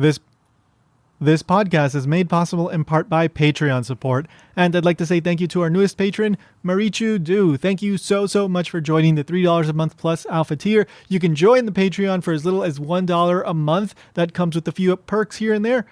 This This podcast is made possible in part by Patreon support, and I'd like to say thank you to our newest patron, Marichu Du. Thank you so much for joining the $3 a month plus alpha tier. You can join the Patreon for as little as $1 a month. That comes with a few perks here and there.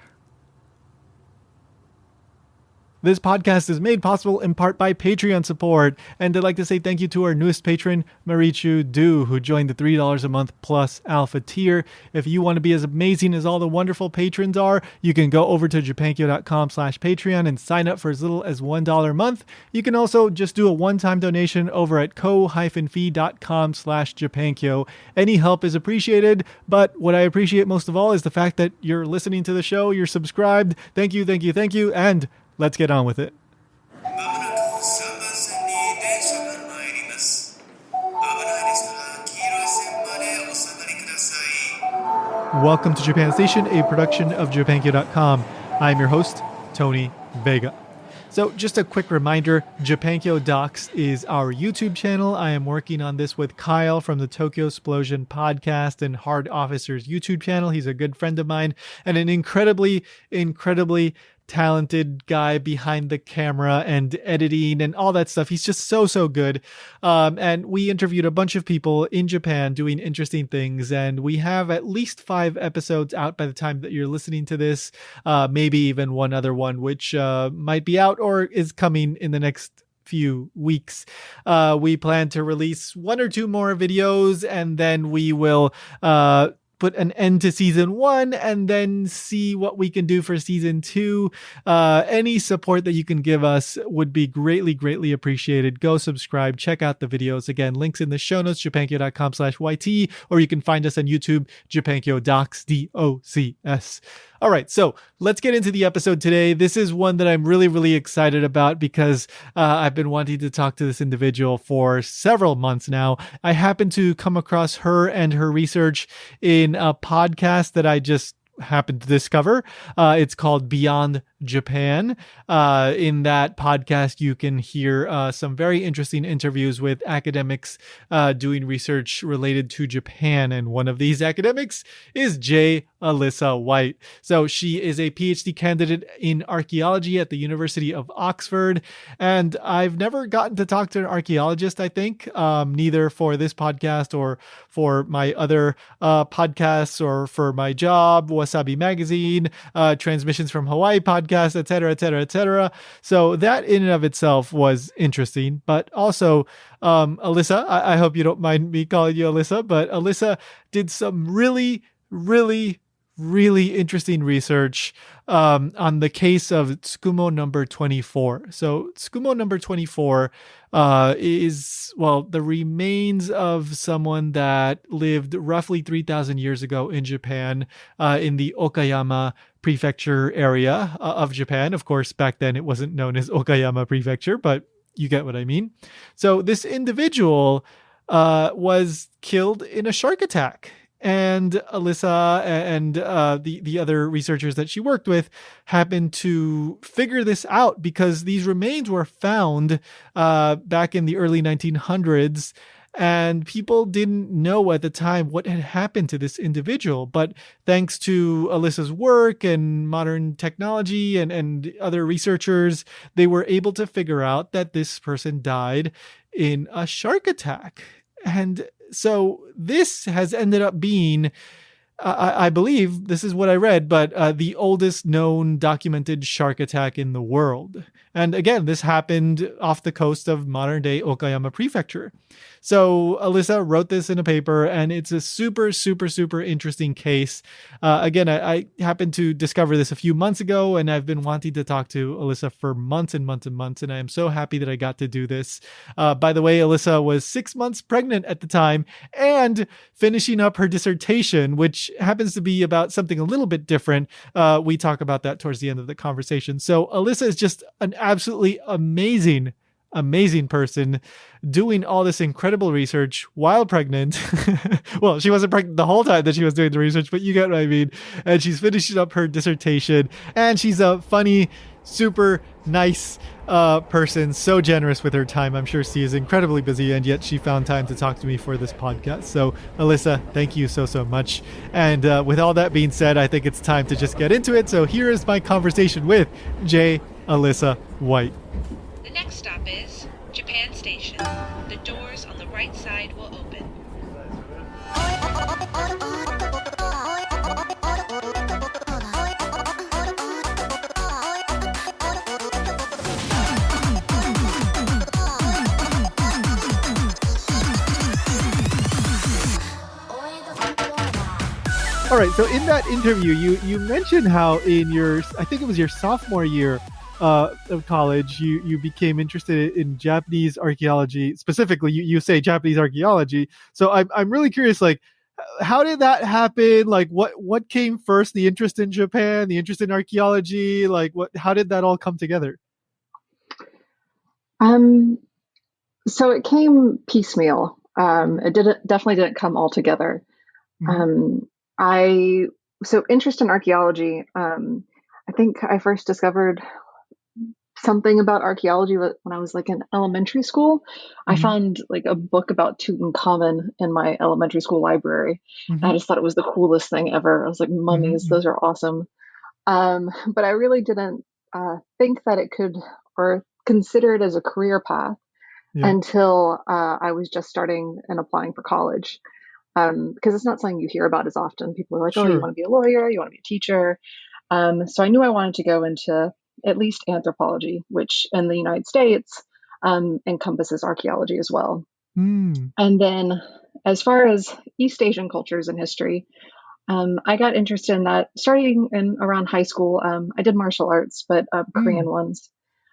This podcast is made possible in part by Patreon support, and I'd like to say thank you to our newest patron, Marichu Du, who joined the $3 a month plus alpha tier. If you want to be as amazing as all the wonderful patrons are, you can go over to japankyo.com/Patreon and sign up for as little as $1 a month. You can also just do a one-time donation over at ko-fi.com/Japankyo. Any help is appreciated, but what I appreciate most of all is the fact that you're listening to the show, you're subscribed. Thank you, and let's get on with it. Welcome to Japan Station, a production of Japankyo.com. I'm your host, Tony Vega. So just a quick reminder, Japankyo Docs is our YouTube channel. I am working on this with Kyle from the Tokyo Explosion podcast and Hard Officers YouTube channel. He's a good friend of mine and an incredibly talented guy behind the camera and editing and all that stuff. He's just so good. And we interviewed a bunch of people in Japan doing interesting things. And we have at least 5 episodes out by the time that you're listening to this. Maybe even one other one, which might be out or is coming in the next few weeks. We plan to release 1 or 2 more videos, and then we will put an end to season 1 and then see what we can do for season 2. Any support that you can give us would be greatly appreciated. Go subscribe, check out the videos. Again, links in the show notes, japankyo.com/YT, or you can find us on YouTube, Japankyo Docs, DOCS. All right, so let's get into the episode today. This is one that I'm really excited about because I've been wanting to talk to this individual for several months now. I happened to come across her and her research in a podcast that I just happened to discover. It's called Beyond Japan. In that podcast, you can hear some very interesting interviews with academics doing research related to Japan. And one of these academics is Alyssa White. So she is a PhD candidate in archaeology at the University of Oxford. And I've never gotten to talk to an archaeologist, I think, neither for this podcast or for my other podcasts or for my job, Wasabi Magazine, Transmissions from Hawaii podcast, etc. So that in and of itself was interesting. But also, Alyssa, I hope you don't mind me calling you Alyssa, but Alyssa did some really interesting research on the case of Tsukumo number 24. So Tsukumo number 24 is, well, the remains of someone that lived roughly 3,000 years ago in Japan, in the Okayama prefecture area of Japan. Of course, back then it wasn't known as Okayama prefecture, but you get what I mean. So this individual was killed in a shark attack. And Alyssa and the other researchers that she worked with happened to figure this out because these remains were found back in the early 1900s. And people didn't know at the time what had happened to this individual. But thanks to Alyssa's work and modern technology and other researchers, they were able to figure out that this person died in a shark attack. And so this has ended up being, I believe, this is what I read, but the oldest known documented shark attack in the world. And again, this happened off the coast of modern day Okayama prefecture. So Alyssa wrote this in a paper, and it's a super interesting case. Again, I happened to discover this a few months ago, and I've been wanting to talk to Alyssa for months and months, and I am so happy that I got to do this. By the way, Alyssa was 6 months pregnant at the time and finishing up her dissertation, which happens to be about something a little bit different. We talk about that towards the end of the conversation. So Alyssa is just an absolutely amazing amazing person doing all this incredible research while pregnant. Well, she wasn't pregnant the whole time that she was doing the research, but you get what I mean. And she's finishing up her dissertation, and she's a funny, super nice person, so generous with her time. I'm sure she is incredibly busy, and yet she found time to talk to me for this podcast. So, Alyssa, thank you so much. And with all that being said, I think it's time to just get into it. So here is my conversation with Alyssa White. The next stop is Japan Station. The doors on the right side will open. All right, so in that interview, you mentioned how in your, I think it was your sophomore year of college, you became interested in Japanese archaeology. Specifically, you say Japanese archaeology. So I'm really curious, like, how did that happen? Like, what came first? The interest in Japan, the interest in archaeology, like how did that all come together? So it came piecemeal. Definitely didn't come all together. Mhm. So interest in archaeology. I think I first discovered something about archaeology when I was like in elementary school. I Mhm. found like a book about Tutankhamun in my elementary school library. I Mhm. just thought it was the coolest thing ever. I was like, mummies, Mhm. those are awesome. But I really didn't think that it could or consider it as a career path Yeah. until I was just starting and applying for college. Because it's not something you hear about as often. People are like, oh, you Sure. want to be a lawyer, you want to be a teacher. So I knew I wanted to go into at least anthropology, which in the United States encompasses archaeology as well. Mm. And then as far as East Asian cultures and history, I got interested in that starting in around high school. I did martial arts, but Korean Mm. ones.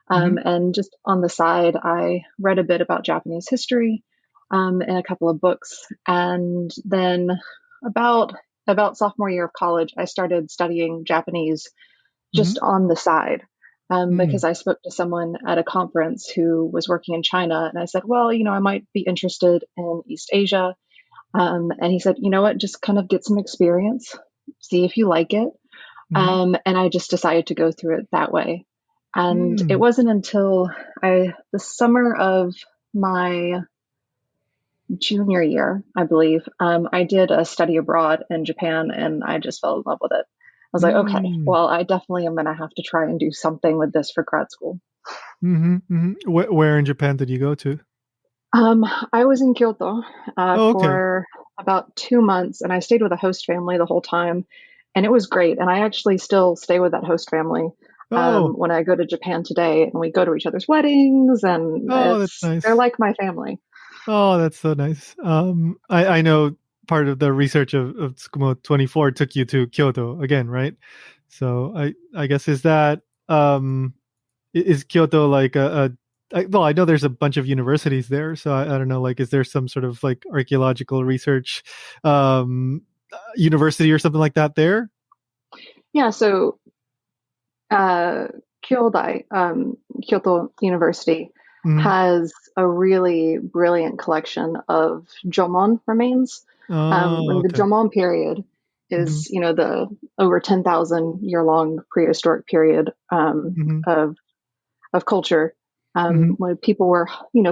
Mhm. And just on the side, I read a bit about Japanese history in a couple of books. And then about about sophomore year of college, I started studying Japanese Mhm. just on the side. Mm. Because I spoke to someone at a conference who was working in China, and I said, well, I might be interested in East Asia. And he said, you know what, just kind of get some experience, see if you like it. Mhm. And I just decided to go through it that way. And it Mm. wasn't until the summer of my junior year, I believe, I did a study abroad in Japan and I just fell in love with it. I was like, okay, Mm. well, I definitely am going to have to try and do something with this for grad school. Mhm. Mhm. Where in Japan did you go to? Um, I was in Kyoto Oh, okay. for about 2 months and I stayed with a host family the whole time. And it was great. And I actually still stay with that host family Oh, when I go to Japan today and we go to each other's weddings and oh, that's they're nice. like my family. Oh, that's so nice. I know part of the research of Tsukumo 24 took you to Kyoto again, right? So I guess is that is Kyoto like well, I know there's a bunch of universities there, so I don't know, like, is there some sort of like archaeological research university or something like that there? Yeah, so uh, Kyodai, Kyoto University, Mm. has a really brilliant collection of Jōmon remains. Oh, And the okay. Jōmon period Hmm. is, the over 10,000 year long prehistoric period Hmm. of culture Hmm. when people were,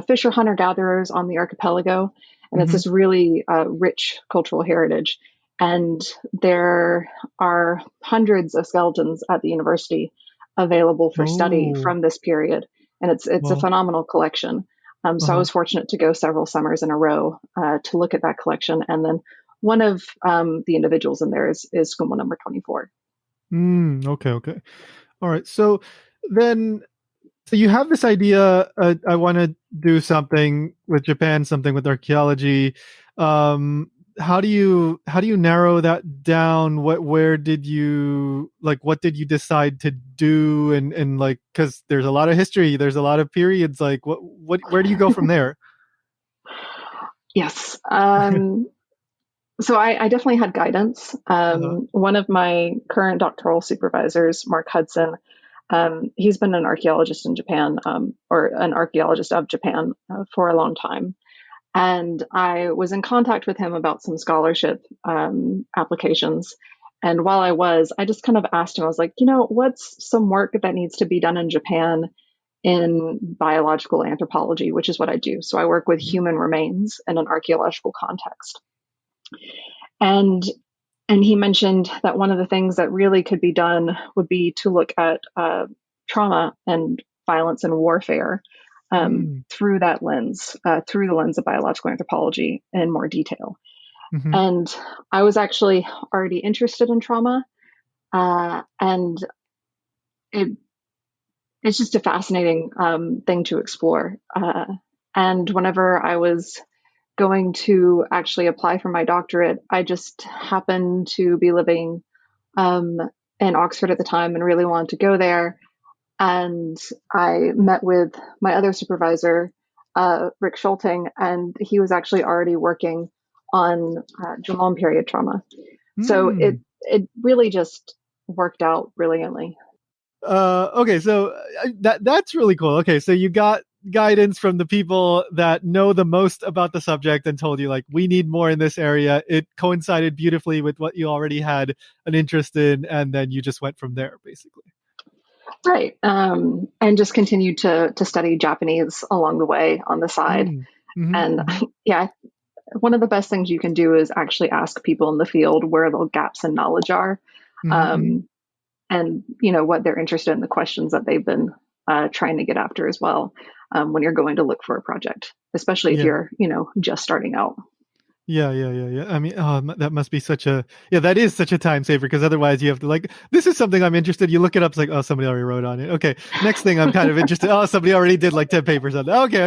fisher hunter gatherers on the archipelago. And it's Hmm. this really rich cultural heritage. And there are hundreds of skeletons at the university available for study Oh, from this period. And it's a well, phenomenal collection. So I uh-huh. was fortunate to go several summers in a row to look at that collection. And then one of the individuals in there is Tsukumo number 24. Okay, okay. All right. So then, so you have this idea. I want to do something with Japan, something with archaeology. How do you narrow that down? Where did you like? What did you decide to do? And like, because there's a lot of history, there's a lot of periods. Like, where do you go from there? Yes. So I definitely had guidance. Uh-huh. One of my current doctoral supervisors, Mark Hudson, He's been an archaeologist in Japan, or an archaeologist of Japan, for a long time. And I was in contact with him about some scholarship applications. And while I just kind of asked him, I was like, what's some work that needs to be done in Japan in biological anthropology, which is what I do. So I work with human remains in an archaeological context. And he mentioned that one of the things that really could be done would be to look at trauma and violence and warfare through that lens, through the lens of biological anthropology in more detail. Mm-hmm. And I was actually already interested in trauma, and it's just a fascinating thing to explore. And whenever I was going to actually apply for my doctorate, I just happened to be living in Oxford at the time and really wanted to go there. And I met with my other supervisor, Rick Schulting, and he was actually already working on Jōmon period trauma. So it really just worked out brilliantly. Okay, so that's really cool. Okay, so you got guidance from the people that know the most about the subject and told you, like, we need more in this area. It coincided beautifully with what you already had an interest in, and then you just went from there, basically. Right. And just continued to study Japanese along the way on the side. Mm-hmm. And yeah, one of the best things you can do is actually ask people in the field where the gaps in knowledge are. Mm-hmm. And what they're interested in, the questions that they've been trying to get after as well, when you're going to look for a project, especially if you're just starting out. Yeah. I mean, that must be that is such a time saver, because otherwise you have to, like, this is something I'm interested. You look it up, it's like, oh, somebody already wrote on it. Okay, next thing I'm kind of interested. Oh, somebody already did like 10 papers on that. Okay.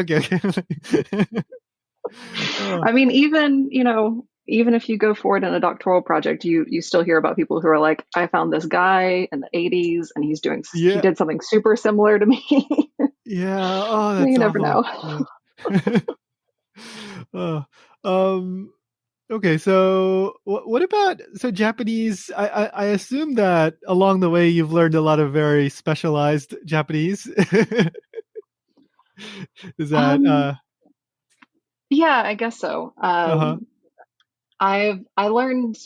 I mean, even if you go forward in a doctoral project, you still hear about people who are like, I found this guy in the 80s and he did something super similar to me. Yeah. Oh, that's you never know. Okay, so what about Japanese? I assume that along the way you've learned a lot of very specialized Japanese. Is that yeah, I guess so. I learned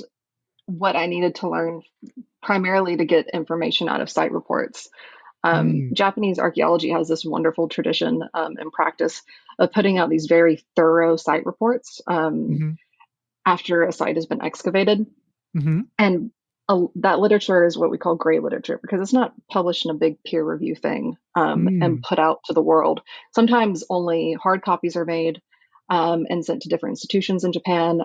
what I needed to learn primarily to get information out of site reports. Japanese archaeology has this wonderful tradition and practice of putting out these very thorough site reports after a site has been excavated. And that literature is what we call gray literature, because it's not published in a big peer review thing and put out to the world. Sometimes only hard copies are made and sent to different institutions in Japan.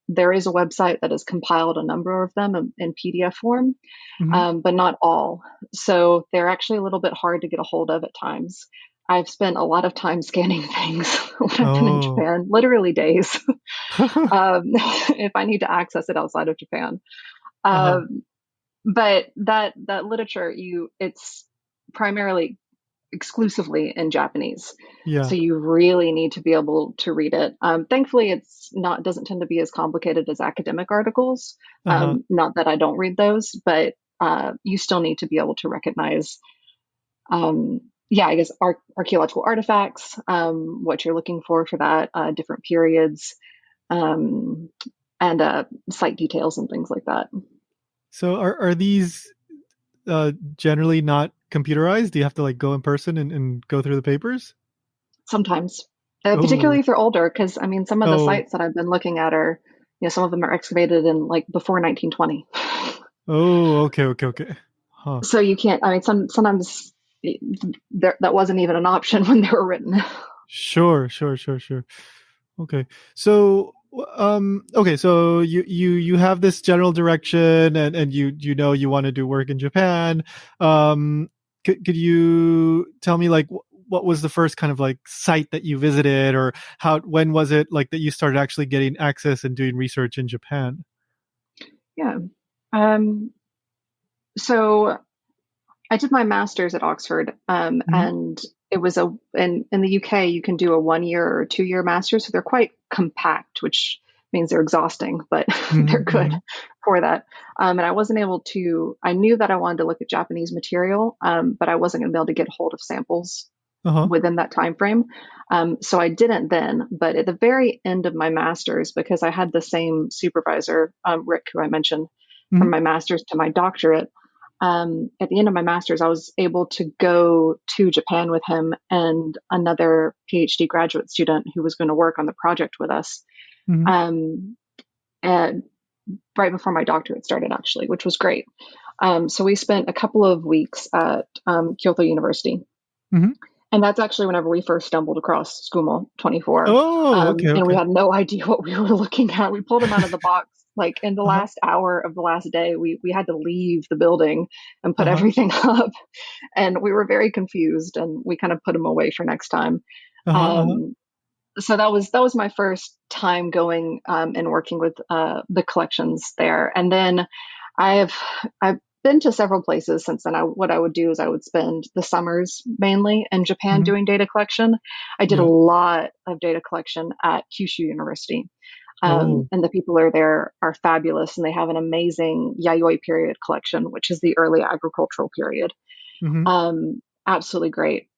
There is a website that has compiled a number of them in PDF form, but not all. So they're actually a little bit hard to get a hold of at times. I've spent a lot of time scanning things when I've been in Japan, literally days, if I need to access it outside of Japan. But that literature, it's primarily exclusively in Japanese. Yeah. So you really need to be able to read it. Thankfully, doesn't tend to be as complicated as academic articles. Not that I don't read those, but you still need to be able to recognize, I guess, archaeological artifacts, what you're looking for that, different periods, and site details and things like that. So are these generally not computerized? Do you have to, like, go in person and go through the papers? Sometimes, particularly if they're older, because I mean, some of the sites that I've been looking at are, some of them are excavated in like before 1920. Oh, okay. Huh. So you can't. I mean, sometimes that wasn't even an option when they were written. Sure. Okay, so so you have this general direction, and you want to do work in Japan. Could you tell me, like, what was the first kind of like site that you visited, or when was it like that you started actually getting access and doing research in Japan? Yeah. So I did my master's at Oxford, and it was in the UK, you can do a 1 year or 2 year master's. So they're quite compact, which means they're exhausting, but they're Mm-hmm, good mm-hmm. for that. And I wasn't able to, I knew that I wanted to look at Japanese material, but I wasn't going to be able to get hold of samples Uh-huh. within that time frame. So I didn't then, but at the very end of my master's, because I had the same supervisor, Rick, who I mentioned, Mm-hmm. from my master's to my doctorate. At the end of my master's, I was able to go to Japan with him and another PhD graduate student who was going to work on the project with us. Mm-hmm. Um, and right before my doctorate started, actually, which was great. So we spent a couple of weeks at Kyoto University. Mm-hmm. And that's actually whenever we first stumbled across Tsukumo 24. Oh, okay, And we okay. had no idea what we were looking at. We pulled him out of the box. Like in the Uh-huh. last hour of the last day, we had to leave the building and put Uh-huh. everything up. And we were very confused, and we kind of put him away for next time. Uh-huh. Uh-huh. Um, so that was my first time going and working with the collections there. And then I've I've been to several places since then. What I would do is I would spend the summers mainly in Japan Mm-hmm. doing data collection. I did a Yeah. lot of data collection at Kyushu University. Oh. And the people there are fabulous, and they have an amazing Yayoi period collection, which is the early agricultural period. Mm-hmm. Absolutely great.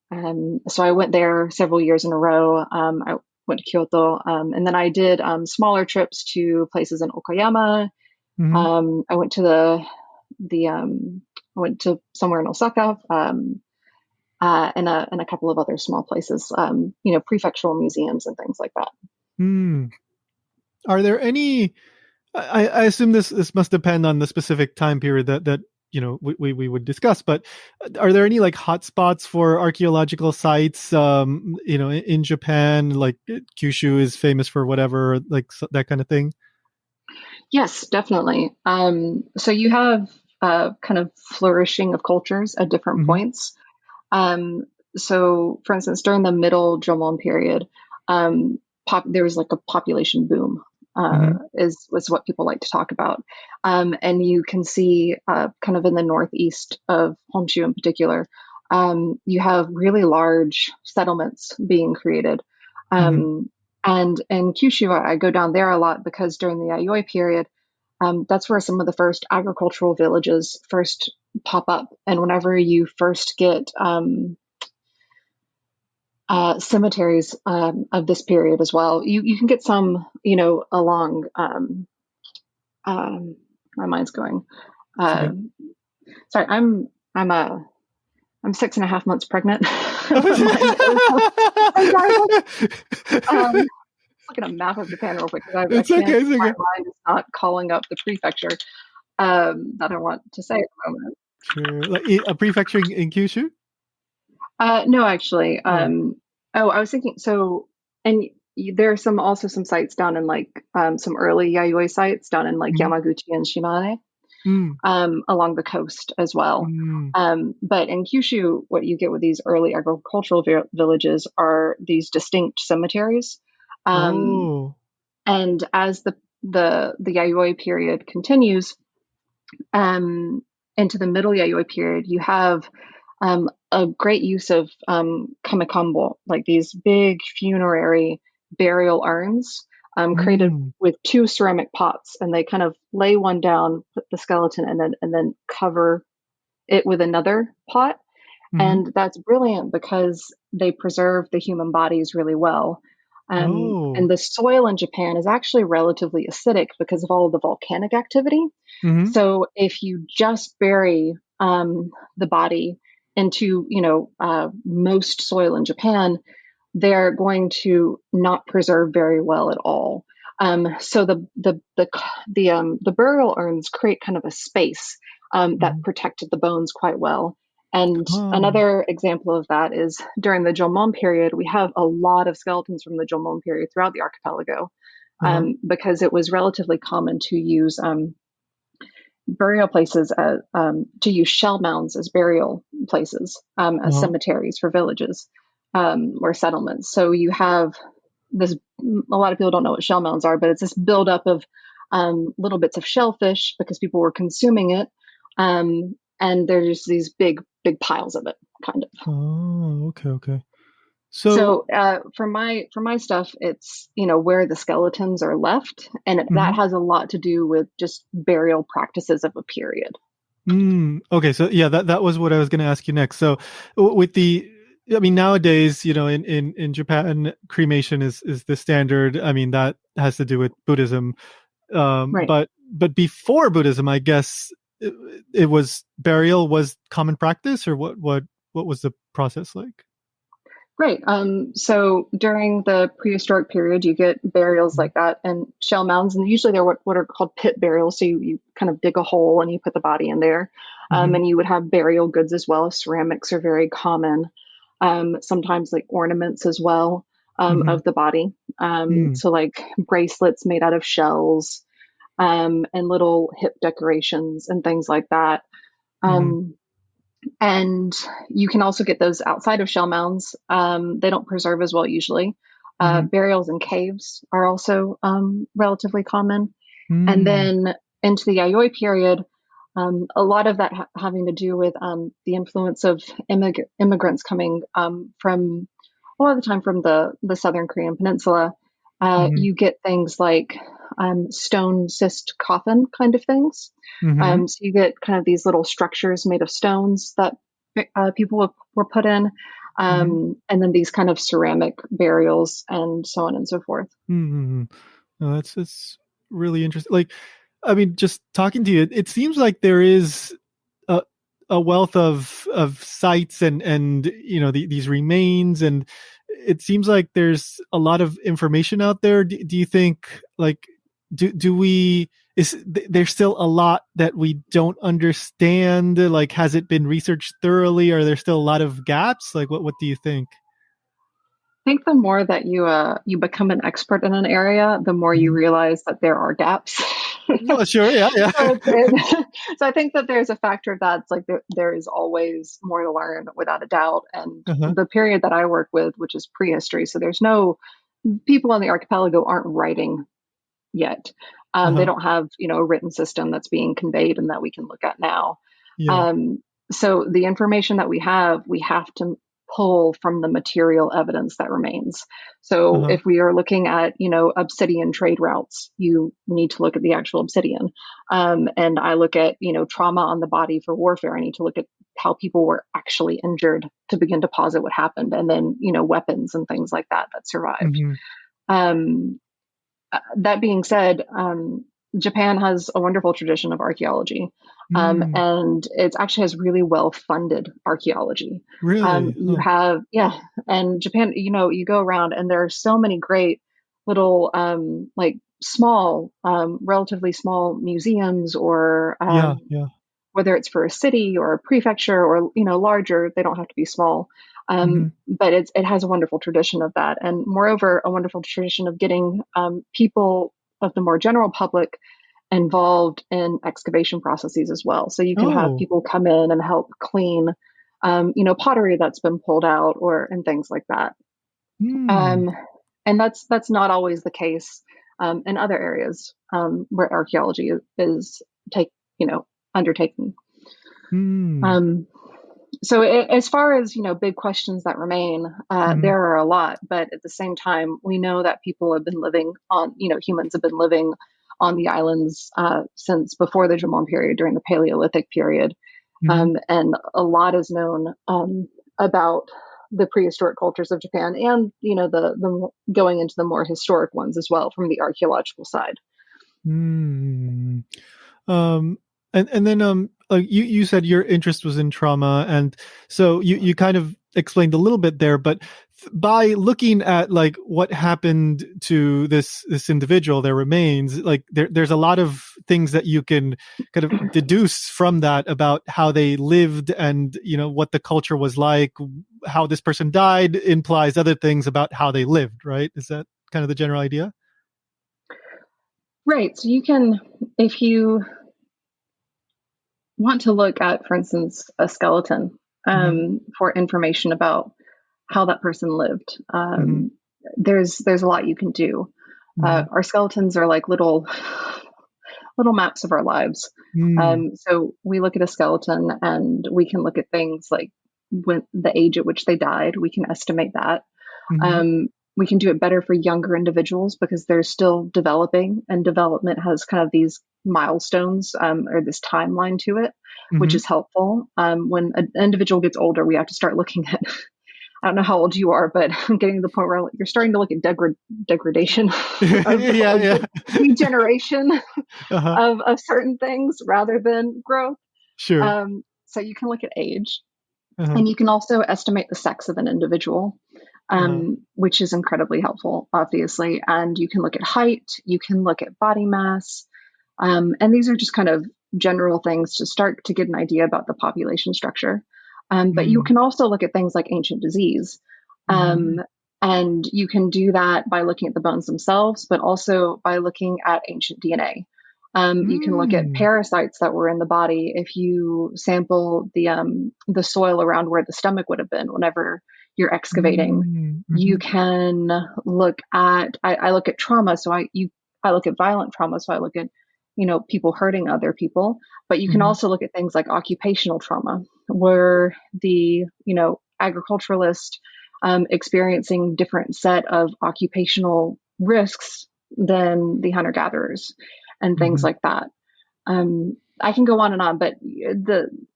So I went there several years in a row. I went to Kyoto, and then I did smaller trips to places in Okayama. Mm-hmm. I went to I went to somewhere in Osaka, and a couple of other small places, prefectural museums and things like that. Hmm. Are there any? I assume this must depend on the specific time period that we would discuss. But are there any like hotspots for archaeological sites? In Japan, like Kyushu is famous for whatever, like that kind of thing. Yes, definitely. So you have kind of flourishing of cultures at different Mm-hmm. points. Um, so, for instance, during the middle Jōmon period, there was like a population boom. Mm-hmm. Was what people like to talk about, and you can see kind of in the northeast of Honshu in particular, you have really large settlements being created, Mm-hmm. and in Kyushu, I go down there a lot because during the Yayoi period, that's where some of the first agricultural villages first pop up. And whenever you first get cemeteries of this period as well, you can get some, along. My mind's going. It's Uh, okay. Sorry, I'm a I'm 6.5 months pregnant. My mind I'm sorry. Look at a map of Japan real quick because I It's can't. okay. It's My okay. mind is not calling up the prefecture that I want to say at the moment. Sure. Like a prefecture in Kyushu. No, actually. Oh. Oh, I was thinking. So, and there are also some sites down in like some early Yayoi sites down in like Mm-hmm. Yamaguchi and Shimane, Mm. along the coast as well. Mm. But in Kyushu, what you get with these early agricultural villages are these distinct cemeteries. Um, Oh. and as the Yayoi period continues, um, into the middle Yayoi period, you have a great use of kamikambo, like these big funerary burial urns created Mm. with two ceramic pots, and they kind of lay one down, put the skeleton, and then cover it with another pot. Mm-hmm. And that's brilliant because they preserve the human bodies really well. And Oh. the soil in Japan is actually relatively acidic because of all of the volcanic activity. Mm-hmm. So if you just bury the body into, most soil in Japan, they're going to not preserve very well at all. So the burial urns create kind of a space that Mm-hmm. protected the bones quite well. And Oh. another example of that is during the Jōmon period, we have a lot of skeletons from the Jōmon period throughout the archipelago, Uh-huh. because it was relatively common to use burial places to use shell mounds as burial places, as Uh-huh. cemeteries for villages or settlements. So you have this. A lot of people don't know what shell mounds are, but it's this buildup of little bits of shellfish because people were consuming it, and there's these big piles of it, kind of. Oh, okay, okay. So, For my stuff, it's where the skeletons are left, and that mhm. has a lot to do with just burial practices of a period. Okay, so yeah, that was what I was going to ask you next. So, with the, I mean, nowadays, in Japan, cremation is the standard. I mean, that has to do with Buddhism. Right. But before Buddhism, I guess it was burial was common practice, or what was the process like? Right. So during the prehistoric period, you get burials like that and shell mounds, and usually they're what are called pit burials. So you kind of dig a hole and you put the body in there. Mm-hmm. And you would have burial goods as well. Ceramics are very common. Sometimes like ornaments as well Mm-hmm. of the body. Mm-hmm. So like bracelets made out of shells, and little hip decorations and things like that. Mm-hmm. Um, and you can also get those outside of shell mounds. They don't preserve as well usually. Mm-hmm. Burials in caves are also relatively common. And Mm-hmm. then into the Yayoi period, a lot of that having to do with the influence of immigrants coming from a lot of the time from the southern Korean peninsula. Mm-hmm. You get things like stone cist coffin kind of things. Mm-hmm. So you get kind of these little structures made of stones that people were put in, Mm-hmm. and then these kind of ceramic burials and so on and so forth. Mm-hmm. No, that's really interesting. Like, I mean, just talking to you, it seems like there is a, a wealth of sites and these remains, and it seems like there's a lot of information out there. Do you think, like, do we, there's still a lot that we don't understand? Like, has it been researched thoroughly? Are there still a lot of gaps? Like, what do you think? I think the more that you become an expert in an area, the more you Mhm. realize that there are gaps. Oh, sure, yeah, yeah. So I think that there's a factor of that. It's like there is always more to learn without a doubt. And Uh-huh, the period that I work with, which is prehistory, so there's no people on the archipelago aren't writing yet. They uh-huh, don't have a written system that's being conveyed and that we can look at now. yeah, Um, so the information that we have to pull from the material evidence that remains. So uh-huh, if we are looking at obsidian trade routes, you need to look at the actual obsidian. And I look at trauma on the body for warfare. I need to look at how people were actually injured to begin to posit what happened, and then weapons and things like that survived. hmm, Um, that being said, Japan has a wonderful tradition of archaeology, mm, and it actually has really well funded archaeology. really? You Oh, have, yeah, and Japan, you go around and there are so many great little, like small, relatively small museums, or yeah, yeah. whether it's for a city or a prefecture or larger, they don't have to be small. Hmm. But it has a wonderful tradition of that, and moreover, a wonderful tradition of getting people of the more general public involved in excavation processes as well. So you can have Oh, people come in and help clean, pottery that's been pulled out, or and things like that. hmm, Um, and that's not always the case in other areas where archaeology is take undertaken. hmm, Um, so as far as big questions that remain, hmm, there are a lot, but at the same time, we know that people have been living on, humans have been living on the islands since before the Jōmon period, during the Paleolithic period, hmm. and a lot is known about the prehistoric cultures of Japan, and the going into the more historic ones as well from the archaeological side. Hmm. Um, and then you said your interest was in trauma, and so you kind of explained a little bit there, but by looking at like what happened to this individual, their remains, like there's a lot of things that you can kind of deduce from that about how they lived, and what the culture was like. How this person died implies other things about how they lived, right? Is that kind of the general idea? Right. So you can, if you want to look at, for instance, a skeleton Hmm. for information about how that person lived. Hmm. There's a lot you can do. Hmm. Our skeletons are like little maps of our lives. Hmm. So we look at a skeleton and we can look at things like when the age at which they died. We can estimate that. Mm-hmm. We can do it better for younger individuals because they're still developing, and development has kind of these milestones, or this timeline to it, which Mm-hmm. is helpful. When an individual gets older, we have to start looking at, I don't know how old you are, but I'm getting to the point where you're starting to look at degradation of Yeah, like yeah. degeneration Uh-huh. of certain things rather than growth. Sure. So you can look at age, Uh-huh. and you can also estimate the sex of an individual, Uh-huh. which is incredibly helpful, obviously. And you can look at height, you can look at body mass. And these are just kind of general things to start to get an idea about the population structure. But you Mm. can also look at things like ancient disease. Mm-hmm. Um, and you can do that by looking at the bones themselves, but also by looking at ancient DNA. You can look at Mm. parasites that were in the body if you sample the soil around where the stomach would have been whenever you're excavating. Mm. You Mm-hmm. can look at I look at trauma, so I look at violent trauma, so I look at people hurting other people, but you can Mm-hmm. also look at things like occupational trauma, where the agriculturalist experiencing different set of occupational risks than the hunter gatherers and things Mm-hmm. like that. I can go on and on, but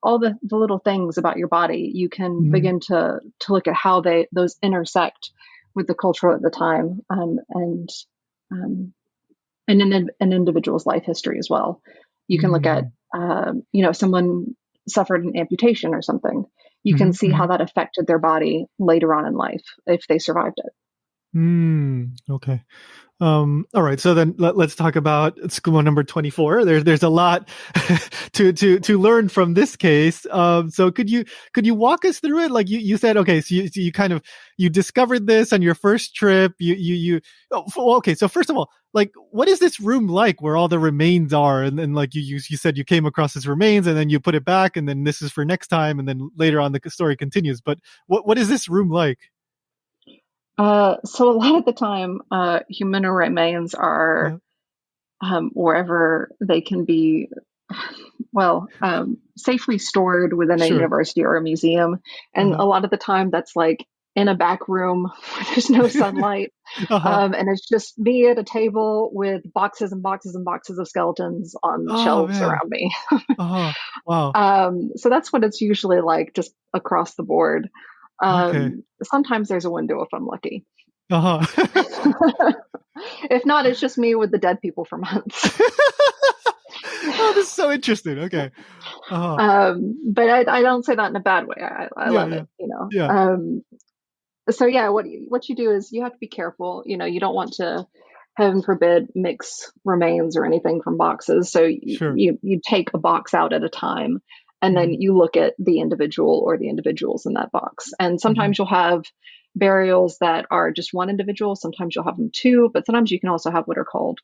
all the little things about your body, you can Mm-hmm. begin to look at how those intersect with the culture at the time, um, and in an individual's life history as well. You can look at, Mm-hmm. someone suffered an amputation or something. You can see Mm-hmm. how that affected their body later on in life if they survived it. Mm. Okay. All right. So then let's talk about Tsukumo number 24. There's a lot to learn from this case. So could you walk us through it? Like you said, okay, so you kind of, you discovered this on your first trip. Okay. So first of all, like, what is this room like where all the remains are? And then like you said you came across this remains and then you put it back and then this is for next time. And then later on the story continues. But what is this room like? So a lot of the time, human remains are Uh, wherever they can be, well, safely stored within a sure. university or a museum. And Uh-huh. a lot of the time, that's like in a back room where there's no sunlight. Uh-huh. And it's just me at a table with boxes and boxes and boxes of skeletons on Oh shelves man. around me. Uh-huh. Wow. So that's what it's usually like, just across the board. Okay. Sometimes there's a window if I'm lucky. Uh-huh. If not, it's just me with the dead people for months. Oh, this is so interesting. Okay. Uh-huh. But I don't say that in a bad way. I Yeah, love yeah. it, you know. Yeah. So yeah, what you do is you have to be careful. You don't want to, heaven forbid, mix remains or anything from boxes. So Sure. you take a box out at a time, and then Hmm. you look at the individual or the individuals in that box. And Hmm. sometimes you'll have burials that are just one individual. Sometimes you'll have them two, but sometimes you can also have what are called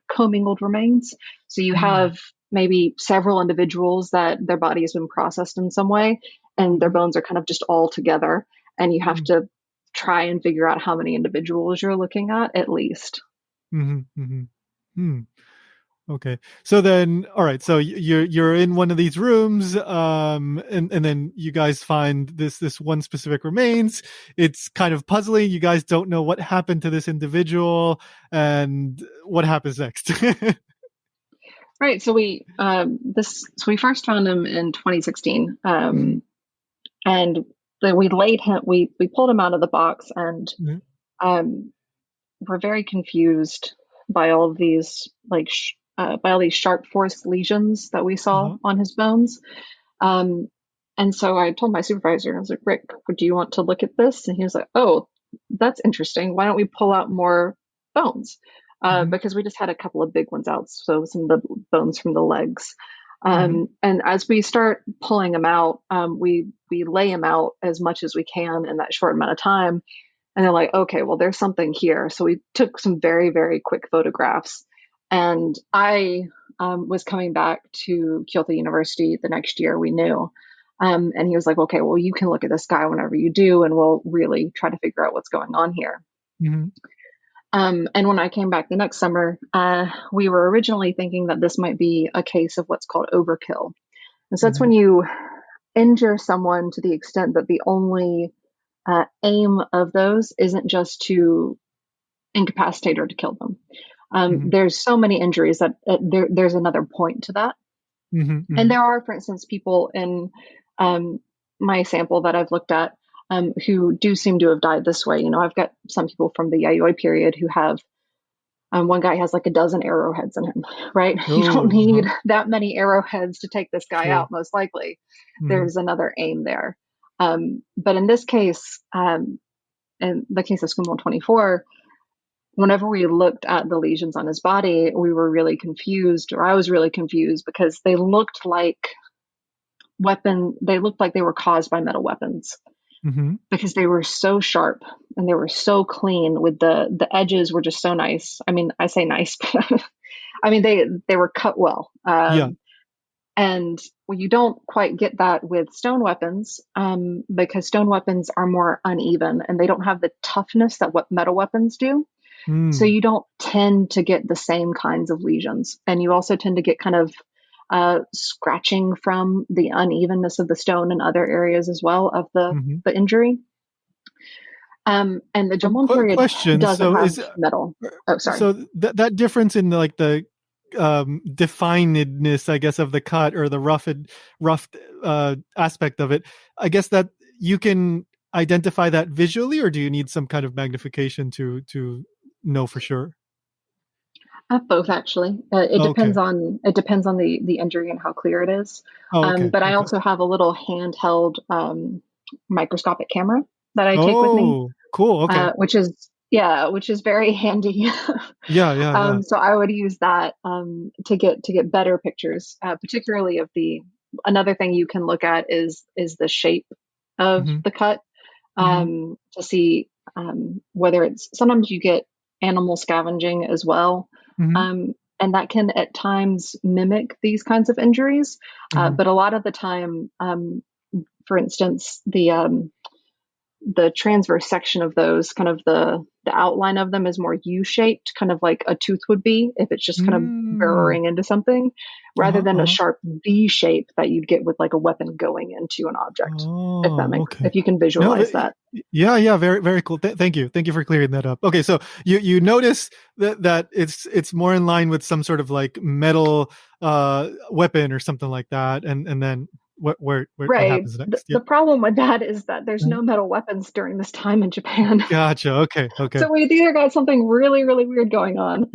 commingled remains. So you Mm. have maybe several individuals that their body has been processed in some way, and their Hmm. bones are kind of just all together, and you have Mm. to try and figure out how many individuals you're looking at least. Hmm. Hmm. Hmm. Okay. So then, all right. So you're in one of these rooms, and then you guys find this one specific remains. It's kind of puzzling. You guys don't know what happened to this individual and what happens next. Right. So we first found him in 2016, Hmm. and then we laid him. We pulled him out of the box, and Hmm. um, we're very confused by all these by all these sharp force lesions that we saw Uh-huh. on his bones. Um, and so I told my supervisor, I was like, Rick, do you want to look at this? And he was like, oh, that's interesting. Why don't we pull out more bones? Hmm. Because we just had a couple of big ones out, so some of the bones from the legs. Hmm. And as we start pulling them out, we lay them out as much as we can in that short amount of time. And they're like, okay, well, there's something here. So we took some very, very quick photographs. And I was coming back to Kyoto University the next year, we knew. And he was like, okay, well, you can look at this guy whenever you do, and we'll really try to figure out what's going on here. Hmm. And when I came back the next summer, we were originally thinking that this might be a case of what's called overkill. And so that's Hmm. when you injure someone to the extent that the only aim of those isn't just to incapacitate or to kill them. Hmm. There's so many injuries that there's another point to that. Hmm. And Hmm. there are, for instance, people in my sample that I've looked at who do seem to have died this way. I've got some people from the Yayoi period who have, one guy has like a dozen arrowheads in him, right? You don't Oh, need that many arrowheads to take this guy true. out, most likely. Hmm. There's another aim there. But in this case, in the case of Tsukumo 24, whenever we looked at the lesions on his body, we were really confused, or I was really confused, because they looked like they were caused by metal weapons, Hmm. because they were so sharp and they were so clean, with the edges were just so nice. I mean, I say nice, but I mean, they were cut well. Yeah. And you don't quite get that with stone weapons, because stone weapons are more uneven and they don't have the toughness that what metal weapons do. So Mm. you don't tend to get the same kinds of lesions. And you also tend to get kind of scratching from the unevenness of the stone in other areas as well of Hmm. the injury. And the Jōmon period Question. doesn't So have is metal. Oh, sorry. so that difference in like the definedness, I guess, of the cut, or the rough aspect of it, I guess that you can identify that visually, or do you need some kind of magnification to know for sure? Both, actually. It Okay. depends on the injury and how clear it is. Oh, okay. But I Okay. also have a little handheld microscopic camera that I take with me, Oh, cool. Okay. which is very handy. Yeah, yeah, yeah. So I would use that to get better pictures, particularly of the. Another thing you can look at is the shape of Hmm. the cut, Hmm. to see whether it's. Sometimes you get animal scavenging as well, Hmm. and that can at times mimic these kinds of injuries. Hmm. But a lot of the time, for instance, the transverse section of those, kind of the outline of them is more U-shaped, kind of like a tooth would be if it's just kind of Mm. burrowing into something, rather Uh-huh, than a uh-huh. sharp V shape that you'd get with like a weapon going into an object. Oh, okay. If you can No, visualize that. yeah, yeah, very, very cool. Thank you for clearing that up. Okay, so you notice that it's more in line with some sort of like metal weapon or something like that, and then what Right. happens The, next? Yeah, the problem with that is that there's Mhm. no metal weapons during this time in Japan. Gotcha. Okay, okay. So we've either got something really, really weird going on,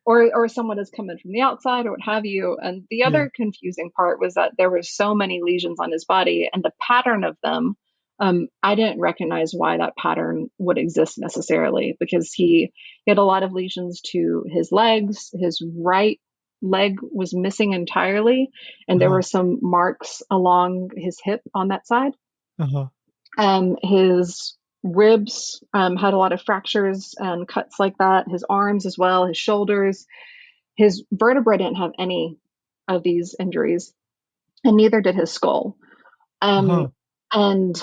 or someone has come in from the outside, or what have you. And the Yeah. other confusing part was that there were so many lesions on his body, and the pattern of them. I didn't recognize why that pattern would exist necessarily, because he had a lot of lesions to his legs. His right leg was missing entirely, and there Uh-huh. were some marks along his hip on that side. Uh-huh. His ribs had a lot of fractures and cuts like that. His arms as well, his shoulders. His vertebrae didn't have any of these injuries, and neither did his skull. Um, Uh-huh. and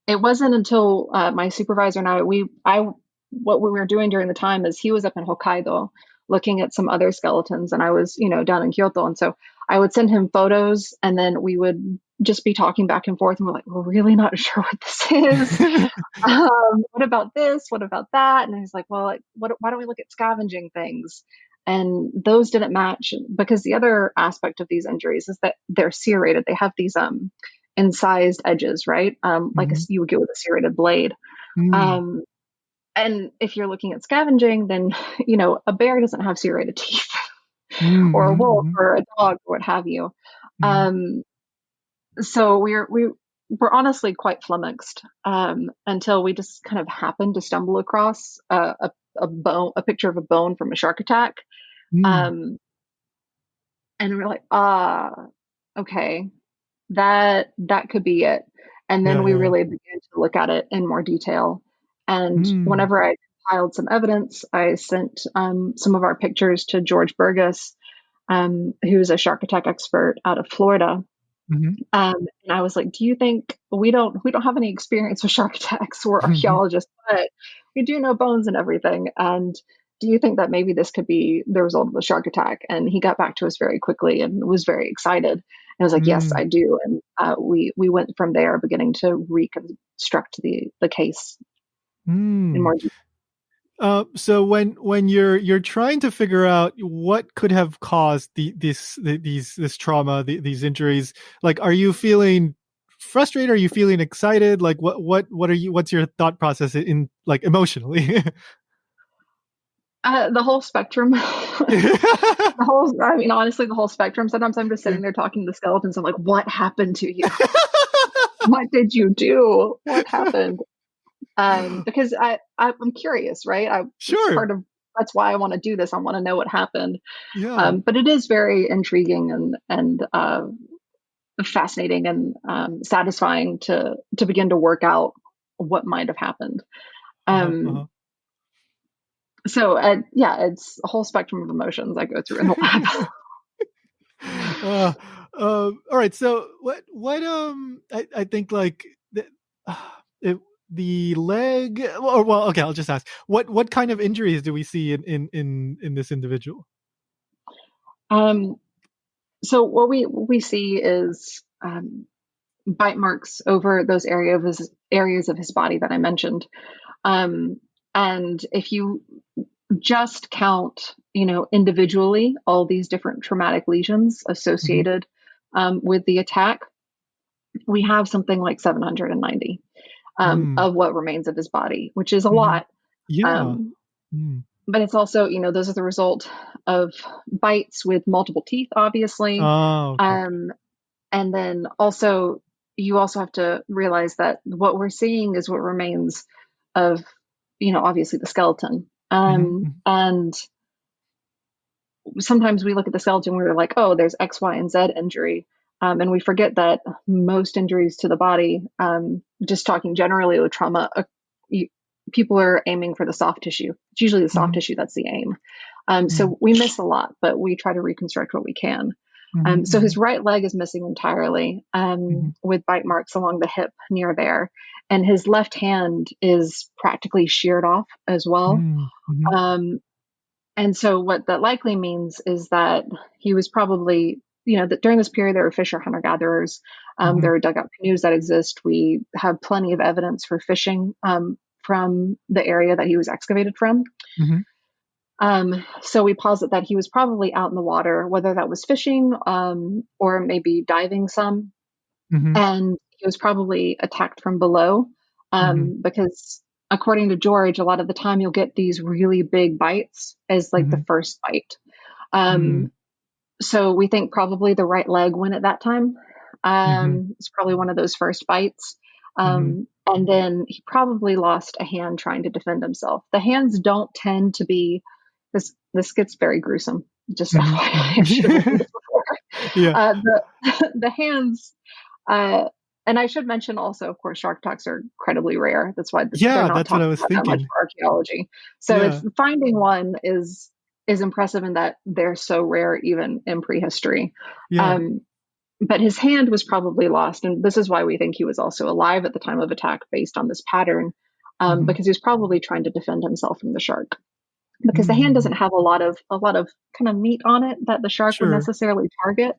it wasn't until my supervisor and what we were doing during the time is he was up in Hokkaido looking at some other skeletons, and I was, down in Kyoto. And so I would send him photos, and then we would just be talking back and forth, and we're like, we're really not sure what this is. What about this? What about that? And he's like, well, why don't we look at scavenging things? And those didn't match, because the other aspect of these injuries is that they're serrated. They have these incised edges, right? Like Mhm. you would get with a serrated blade. Mm. Um, and if you're looking at scavenging, then a bear doesn't have serrated teeth, Mm, or a mhm, wolf, mhm, or a dog, or what have you. mhm, Um, so we're honestly quite flummoxed, until we just kind of happened to stumble across a picture of a bone from a shark attack, mm. um, and we're like, okay, that could be it. And Yeah, then we yeah, yeah. really began to look at it in more detail. And Mm. whenever I compiled some evidence, I sent some of our pictures to George Burgess, who's a shark attack expert out of Florida. Mhm. And I was like, do you think we don't have any experience with shark attacks? We're Mhm. archaeologists, but we do know bones and everything. And do you think that maybe this could be the result of a shark attack? And he got back to us very quickly and was very excited. And I was like, yes, Mm. I do. And we went from there, beginning to reconstruct reconstruct the case in Mm. more detail. So when you're trying to figure out what could have caused this trauma, these injuries, like, are you feeling frustrated? Are you feeling excited? Like, what's your thought process in, like, emotionally? The whole spectrum. I mean, honestly, the whole spectrum. Sometimes I'm just sitting there talking to the skeletons. I'm like, what happened to you? What did you do? What happened? Because I'm curious, right? It's Sure. part of, that's why I want to do this. I want to know what happened. Yeah. But it is very intriguing and fascinating and satisfying to begin to work out what might have happened. Uh-huh, uh-huh. So yeah, it's a whole spectrum of emotions I go through in the lab. All right. So I think, like, it, the leg, or, well, okay, I'll just ask, what kind of injuries do we see in this individual? So what we see is bite marks over those areas of his body that I mentioned. And if you just count, individually, all these different traumatic lesions Mm-hmm. associated with the attack, we have something like 790 Mm. of what remains of his body, which is a Mm-hmm. lot. Yeah. Um, Mm. but it's also, those are the result of bites with multiple teeth, obviously. Oh, okay. And then also, you also have to realize that what we're seeing is what remains of, obviously the skeleton. Mm-hmm. And sometimes we look at the skeleton, we're like, oh, there's X, Y, and Z injury. And we forget that most injuries to the body, just talking generally with trauma, people are aiming for the soft tissue. It's usually the soft Mm-hmm. tissue that's the aim. Mm-hmm. So we miss a lot, but we try to reconstruct what we can. So Mm-hmm. his right leg is missing entirely, Mm-hmm. with bite marks along the hip near there. And his left hand is practically sheared off as well. Mm-hmm. And so what that likely means is that he was probably, that during this period, there were fisher hunter gatherers. Mm-hmm. There are dugout canoes that exist. We have plenty of evidence for fishing from the area that he was excavated from. Mm-hmm. So we posit that he was probably out in the water, whether that was fishing or maybe diving some. Mm-hmm. And he was probably attacked from below Mm-hmm. because according to George, a lot of the time you'll get these really big bites as like the first bite. Mm-hmm. So we think probably the right leg went at that time. Mm-hmm. It's probably one of those first bites. Mm-hmm. And then he probably lost a hand trying to defend himself. The hands don't tend to be, this gets very gruesome. Just FYI, I should have mentioned this before. Yeah. The hands, and I should mention also, of course, shark attacks are incredibly rare. That's why they're Yeah, not that's what talked I was about that much thinking. for archaeology. So Yeah. it's finding one is impressive in that they're so rare even in prehistory. Yeah. But his hand was probably lost, and this is why we think he was also alive at the time of attack based on this pattern, Mm-hmm. because he was probably trying to defend himself from the shark. Because the hand Mm-hmm. doesn't have a lot of kind of meat on it that the shark would Sure. necessarily target.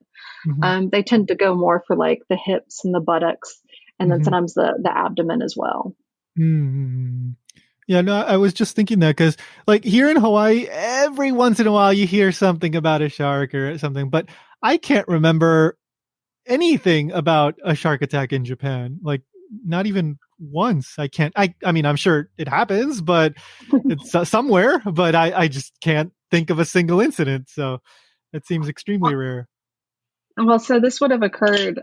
Mm-hmm. They tend to go more for like the hips and the buttocks, and then Mm-hmm. sometimes the abdomen as well. Mm-hmm. Yeah, no, I was just thinking that because, like, here in Hawaii, every once in a while you hear something about a shark or something, but I can't remember anything about a shark attack in Japan. Like, not even once. I can't. I mean, I'm sure it happens, but it's somewhere. But I just can't think of a single incident. So it seems extremely rare. Well, so this would have occurred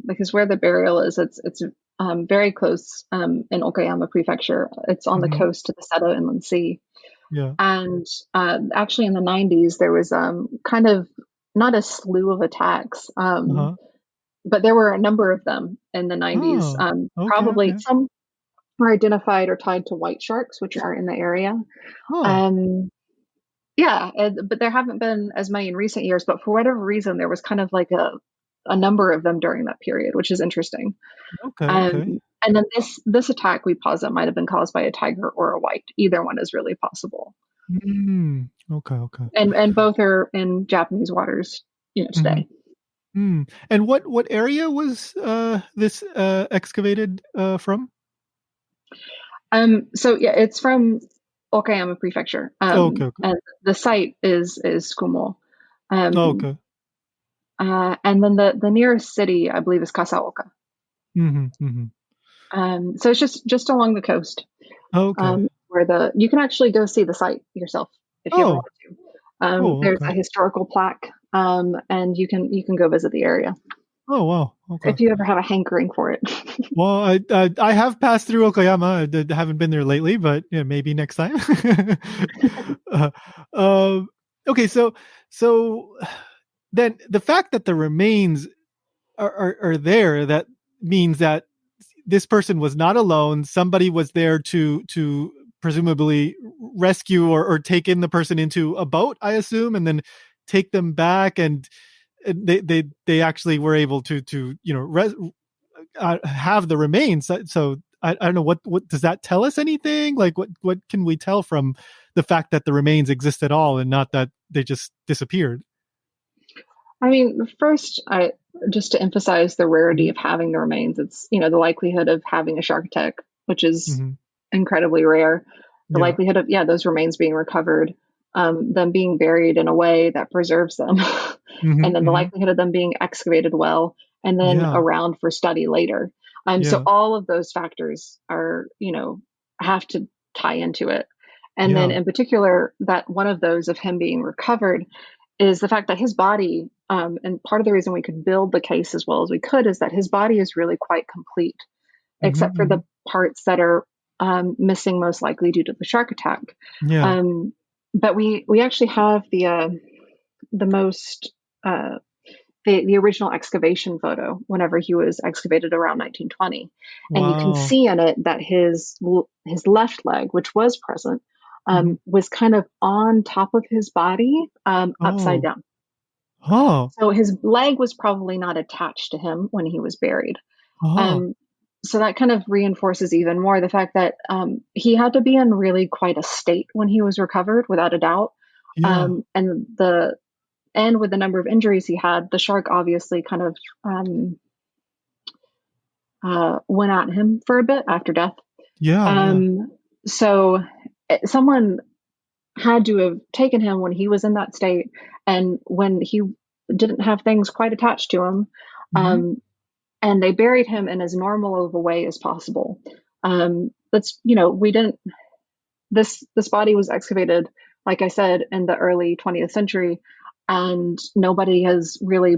because where the burial is, it's very close in Okayama Prefecture. It's on the Mm-hmm. coast to the Seto Inland Sea. Yeah. And actually, in the 90s, there was kind of not a slew of attacks, Uh-huh. but there were a number of them in the 90s. Oh. Okay. Probably Okay. some were identified or tied to white sharks, which are in the area. Oh. Yeah, but there haven't been as many in recent years. But for whatever reason, there was kind of like a number of them during that period, which is interesting. Okay. Okay. And then this attack we posit might have been caused by a tiger or a white. Either one is really possible. Okay. Okay. And both are in Japanese waters, Mm-hmm. today. And what area was this excavated from? So yeah, it's from Okayama Prefecture. Okay, okay. And the site is Tsukumo. Oh, Um, okay. and then the nearest city, I believe, is Kasaoka. Mm-hmm, mm-hmm. So it's just along the coast, Okay. where you can actually go see the site yourself if you ever Oh, want to. cool. There's Okay. a historical plaque, and you can go visit the area Oh, wow. Okay. if you ever have a hankering for it. Well, I have passed through Okayama. Haven't been there lately, but yeah, maybe next time. uh, um, okay, so then the fact that the remains are there, that means that this person was not alone. Somebody was there to presumably rescue or take in the person into a boat, I assume, and then take them back, and they actually were able to have the remains. So I don't know, what does that tell us anything? Like what can we tell from the fact that the remains exist at all and not that they just disappeared? I mean, first, just to emphasize the rarity Mm-hmm. of having the remains, it's the likelihood of having a shark attack, which is Mm-hmm. incredibly rare. The Yeah. likelihood of those remains being recovered, them being buried in a way that preserves them, Mm-hmm. and then the Mm-hmm. likelihood of them being excavated well and then Yeah. around for study later. So Yeah. all of those factors are have to tie into it. And then Yeah. in particular, that one of those of him being recovered is the fact that his body, and part of the reason we could build the case as well as we could, is that his body is really quite complete, Mm-hmm. except for Mm-hmm. the parts that are missing, most likely due to the shark attack. Yeah. Um, but we actually have the most the original excavation photo whenever he was excavated around 1920, and you can Wow. see in it that his left leg, which was present, Mm-hmm. was kind of on top of his body, upside Oh. down. Oh. So his leg was probably not attached to him when he was buried. Oh. Um, so that kind of reinforces even more the fact that he had to be in really quite a state when he was recovered, without a doubt. Yeah. And with the number of injuries he had, the shark obviously kind of went at him for a bit after death. Yeah. Yeah. So someone had to have taken him when he was in that state, and when he didn't have things quite attached to him, Mm-hmm. um, and they buried him in as normal of a way as possible. That's we didn't. This body was excavated, like I said, in the early 20th century, and nobody has really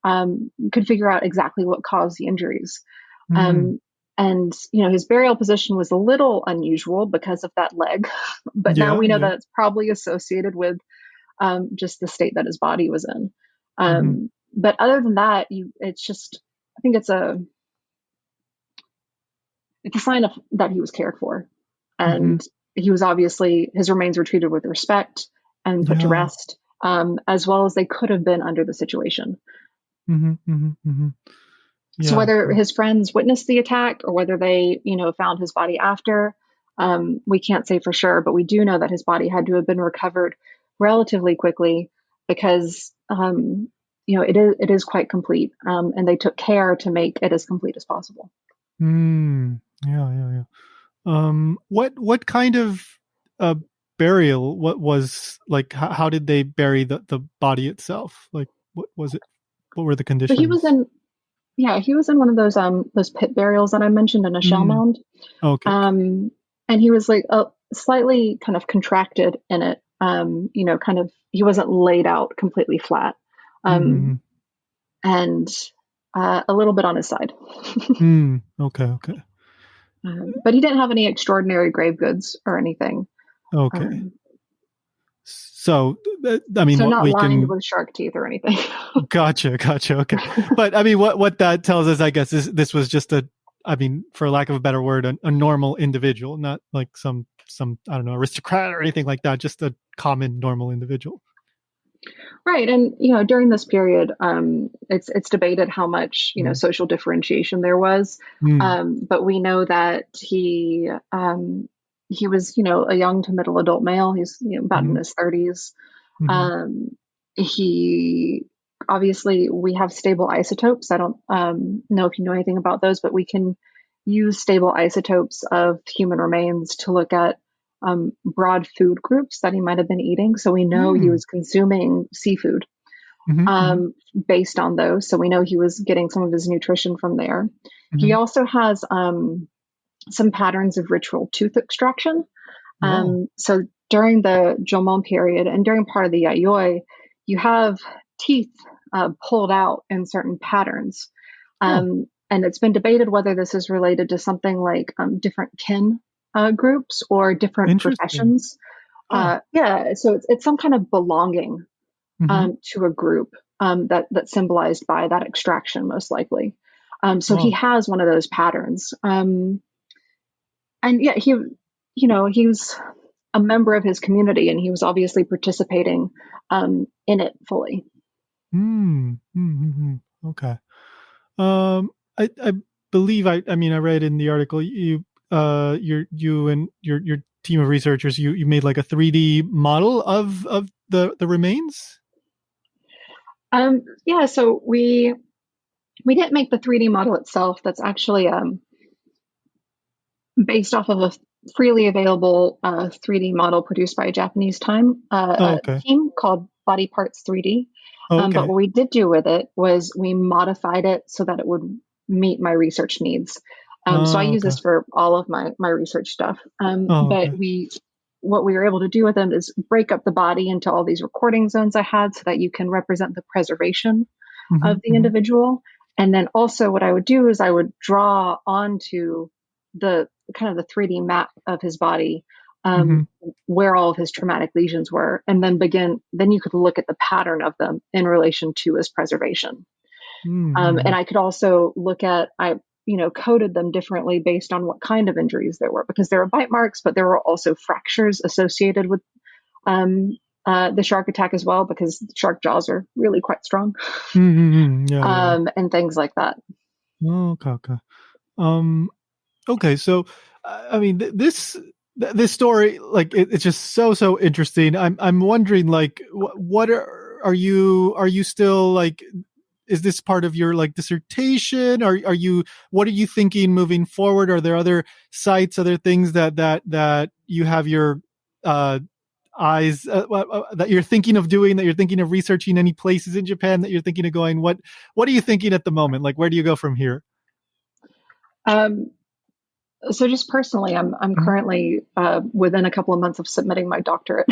could figure out exactly what caused the injuries. Mm. Um, and his burial position was a little unusual because of that leg, but now Yeah. we know Yeah. that it's probably associated with just the state that his body was in. Mm-hmm. But other than that, it's just, I think it's a sign of that he was cared for, Mm-hmm. and he was obviously, his remains were treated with respect and put to Yeah. rest, as well as they could have been under the situation. Mm-hmm. Mm-hmm. Mm-hmm. So Yeah. whether his friends witnessed the attack or whether they, found his body after, we can't say for sure, but we do know that his body had to have been recovered relatively quickly because, it is quite complete, and they took care to make it as complete as possible. Mm. Yeah. Yeah. Yeah. What kind of uh burial? What was like? How did they bury the body itself? Like, what was it? What were the So he was conditions? in, yeah, he was in one of those pit burials that I mentioned in a shell Mm. mound. Okay. Okay. And he was like slightly kind of contracted in it. Kind of, he wasn't laid out completely flat, Mm-hmm. um, and a little bit on his side. Mm. Okay. Okay. But he didn't have any extraordinary grave goods or anything. Okay. Um, So, I mean, so what not we lined can. with shark teeth or anything. Gotcha. Okay. But I mean, what that tells us, I guess, is this was just I mean, for lack of a better word, a normal individual, not like some I don't know, aristocrat or anything like that. Just a common normal individual. Right, and during this period, it's debated how much Mm. social differentiation there was, Mm. but we know that he was a young to middle adult male. He's about in Mm. his 30s. Mm. Um, he Obviously we have stable isotopes. I don't know if you know anything about those, but we can use stable isotopes of human remains to look at broad food groups that he might have been eating. So we know he was consuming seafood based on those. So we know he was getting some of his nutrition from there. He also has some patterns of ritual tooth extraction. So during the Jōmon period and during part of the Yayoi, you have teeth pulled out in certain patterns. And it's been debated whether this is related to something like different kin groups or different professions. Yeah, so it's some kind of belonging to a group that's symbolized by that extraction, most likely. So he has one of those patterns. And yeah, he was a member of his community, and he was obviously participating in it fully. Okay. I believe I read in the article you and your team of researchers you made like a 3D model of the remains. Yeah, so we didn't make the 3D model itself. That's actually based off of a freely available 3D model produced by a Japanese team called Body Parts 3D. But what we did do with it was we modified it so that it would meet my research needs. So I use this for all of my research stuff. But what we were able to do with them is break up the body into all these recording zones I had so that you can represent the preservation of the individual. And then also what I would do is I would draw onto the kind of the 3D map of his body, where all of his traumatic lesions were, and then you could look at the pattern of them in relation to his preservation. And I could also look at, I coded them differently based on what kind of injuries there were, because there were bite marks, but there were also fractures associated with the shark attack as well, because shark jaws are really quite strong. And things like that. Okay. So, this story, like it's just so interesting. I'm wondering, like, what are you still like? Is this part of your like dissertation? What are you thinking moving forward? Are there other sites, other things that you have your eyes that you're thinking of doing, that you're thinking of researching? Any places in Japan that you're thinking of going? What are you thinking at the moment? Like, where do you go from here? So just personally, I'm currently within a couple of months of submitting my doctorate.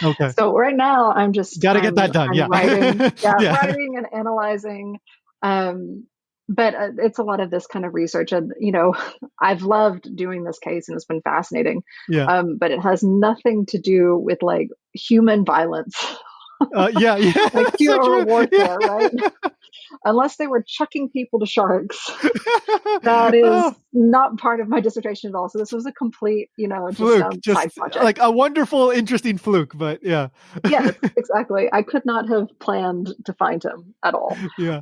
Okay. So right now I'm just got to get that done. I'm writing, writing and analyzing. But it's a lot of this kind of research, and I've loved doing this case, and it's been fascinating. But it has nothing to do with like human violence. Like hero warfare, right? Unless they were chucking people to sharks, that is not part of my dissertation at all. So this was a complete, fluke, side project. Like a wonderful, interesting fluke. But yeah. Yes, exactly. I could not have planned to find him at all. Yeah.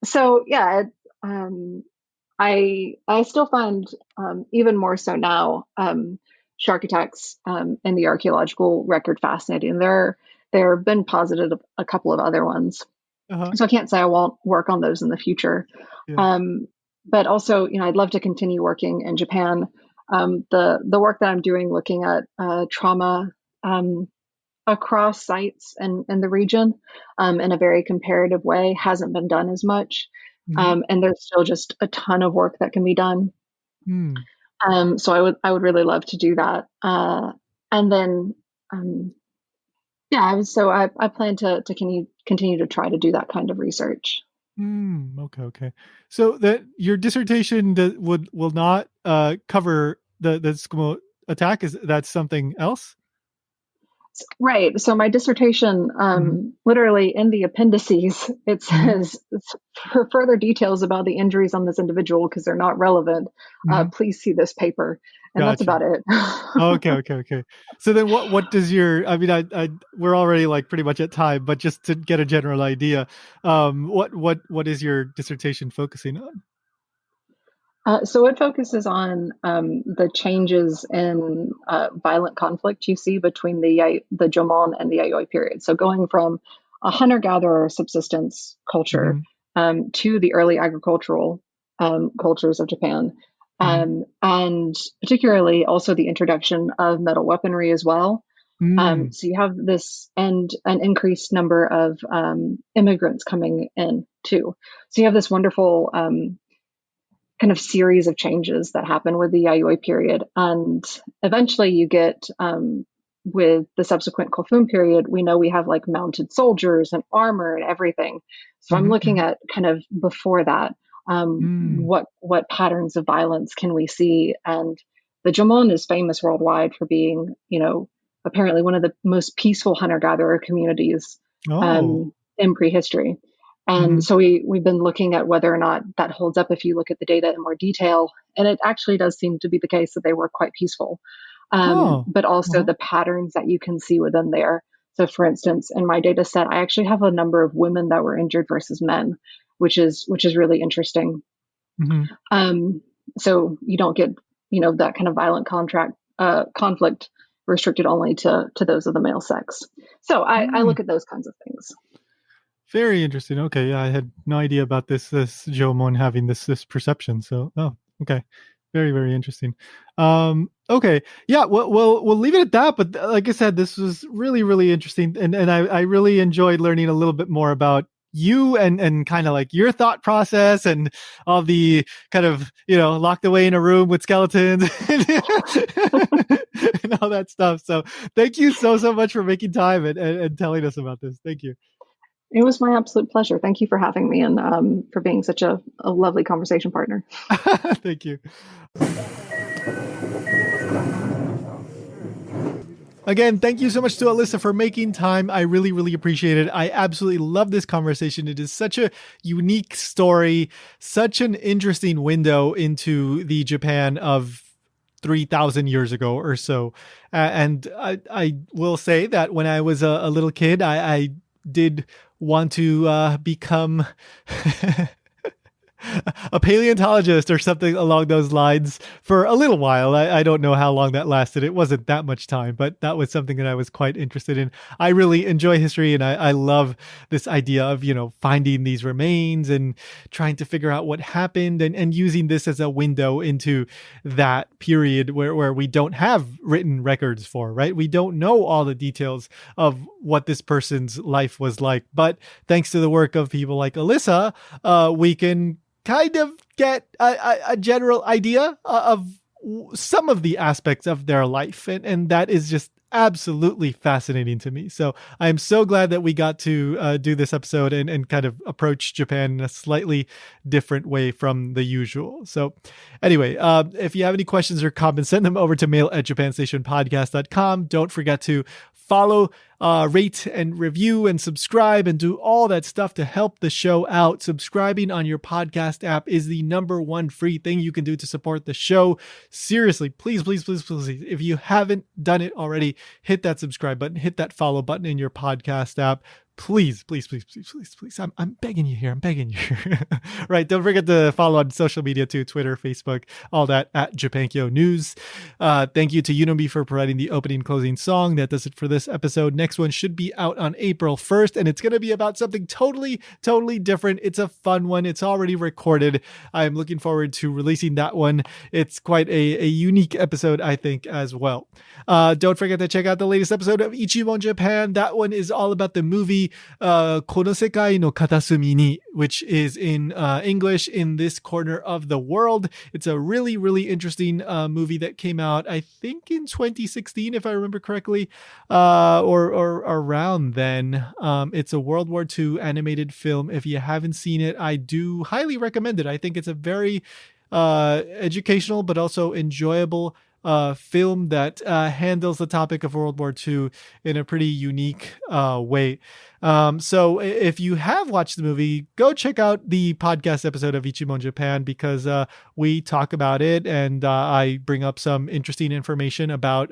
So yeah, I still find even more so now shark attacks in the archaeological record fascinating. There have been posited a couple of other ones. So I can't say I won't work on those in the future. But also, I'd love to continue working in Japan. The work that I'm doing looking at trauma across sites in the region in a very comparative way hasn't been done as much. And there's still just a ton of work that can be done. So I would really love to do that. And then I plan to continue to try to do that kind of research. Okay. So that your dissertation will not cover the Tsukumo attack. Is that something else? Right. So my dissertation, literally in the appendices, it says for further details about the injuries on this individual, because they're not relevant, please see this paper. And that's about it. Okay. So then what does your, we're already like pretty much at time, but just to get a general idea, what is your dissertation focusing on? So it focuses on the changes in violent conflict you see between the Jōmon and the Yayoi period. So going from a hunter-gatherer subsistence culture to the early agricultural cultures of Japan, And particularly also the introduction of metal weaponry as well. So you have this and an increased number of immigrants coming in too. So you have this wonderful kind of series of changes that happen with the Yayoi period. And eventually you get, with the subsequent Kofun period, we know we have like mounted soldiers and armor and everything. So I'm looking at kind of before that, what patterns of violence can we see? And the Jōmon is famous worldwide for being, apparently one of the most peaceful hunter-gatherer communities in prehistory. And so we've been looking at whether or not that holds up if you look at the data in more detail. And it actually does seem to be the case that they were quite peaceful. But also the patterns that you can see within there. So for instance, in my data set, I actually have a number of women that were injured versus men, which is really interesting. So you don't get, that kind of violent conflict restricted only to those of the male sex. So I look at those kinds of things. Very interesting. Okay, yeah, I had no idea about this Jōmon having this perception. So, okay, very, very interesting. Okay, yeah, we'll leave it at that. But like I said, this was really, really interesting, and I really enjoyed learning a little bit more about you and kind of like your thought process and all the kind of locked away in a room with skeletons and all that stuff. So thank you so much for making time and telling us about this. Thank you. It was my absolute pleasure. Thank you for having me and for being such a lovely conversation partner. Thank you. Again, thank you so much to Alyssa for making time. I really, really appreciate it. I absolutely love this conversation. It is such a unique story, such an interesting window into the Japan of 3,000 years ago or so. And I will say that when I was a little kid, I did want to become a paleontologist or something along those lines for a little while. I don't know how long that lasted. It wasn't that much time, but that was something that I was quite interested in. I really enjoy history, and I love this idea of, finding these remains and trying to figure out what happened and using this as a window into that period where we don't have written records for, right? We don't know all the details of what this person's life was like. But thanks to the work of people like Alyssa, we can kind of get a general idea of some of the aspects of their life. And that is just absolutely fascinating to me. So I'm so glad that we got to do this episode and kind of approach Japan in a slightly different way from the usual. So anyway, if you have any questions or comments, send them over to mail@japanstationpodcast.com. Don't forget to follow, rate and review and subscribe and do all that stuff to help the show out. Subscribing on your podcast app is the number one free thing you can do to support the show. Seriously, please, please, please, please, if you haven't done it already, hit that subscribe button, hit that follow button in your podcast app. Please, please, please, please, please, please. I'm begging you here. I'm begging you here. Right. Don't forget to follow on social media too, Twitter, Facebook, all that at Japankyo News. Thank you to Unomi for providing the opening and closing song. That does it for this episode. Next one should be out on April 1st, and it's going to be about something totally, totally different. It's a fun one. It's already recorded. I'm looking forward to releasing that one. It's quite a unique episode, I think, as well. Don't forget to check out the latest episode of Ichimon Japan. That one is all about the movie Kono Sekai no Katasumi ni, which is in English, In This Corner of the World. It's a really, really interesting movie that came out, I think, in 2016, if I remember correctly, or around then. It's a World War II animated film. If you haven't seen it, I do highly recommend it. I think it's a very educational but also enjoyable film that handles the topic of World War II in a pretty unique way. So if you have watched the movie, go check out the podcast episode of Ichimon Japan, because we talk about it and I bring up some interesting information about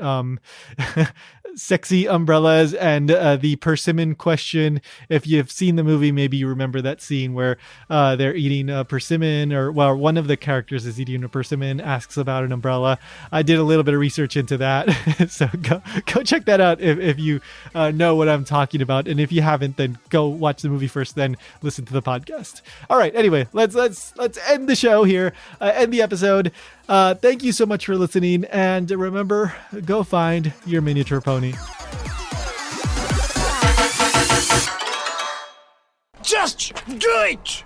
sexy umbrellas and the persimmon question. If you've seen the movie, maybe you remember that scene where they're eating a persimmon, or well, one of the characters is eating a persimmon, asks about an umbrella. I did a a little bit of research into that. So go check that out if you know what I'm talking about. And if you haven't, then go watch the movie first, then listen to the podcast. All right. Anyway, let's end the show here, end the episode. Thank you so much for listening. And remember, go find your miniature pony. Just do it!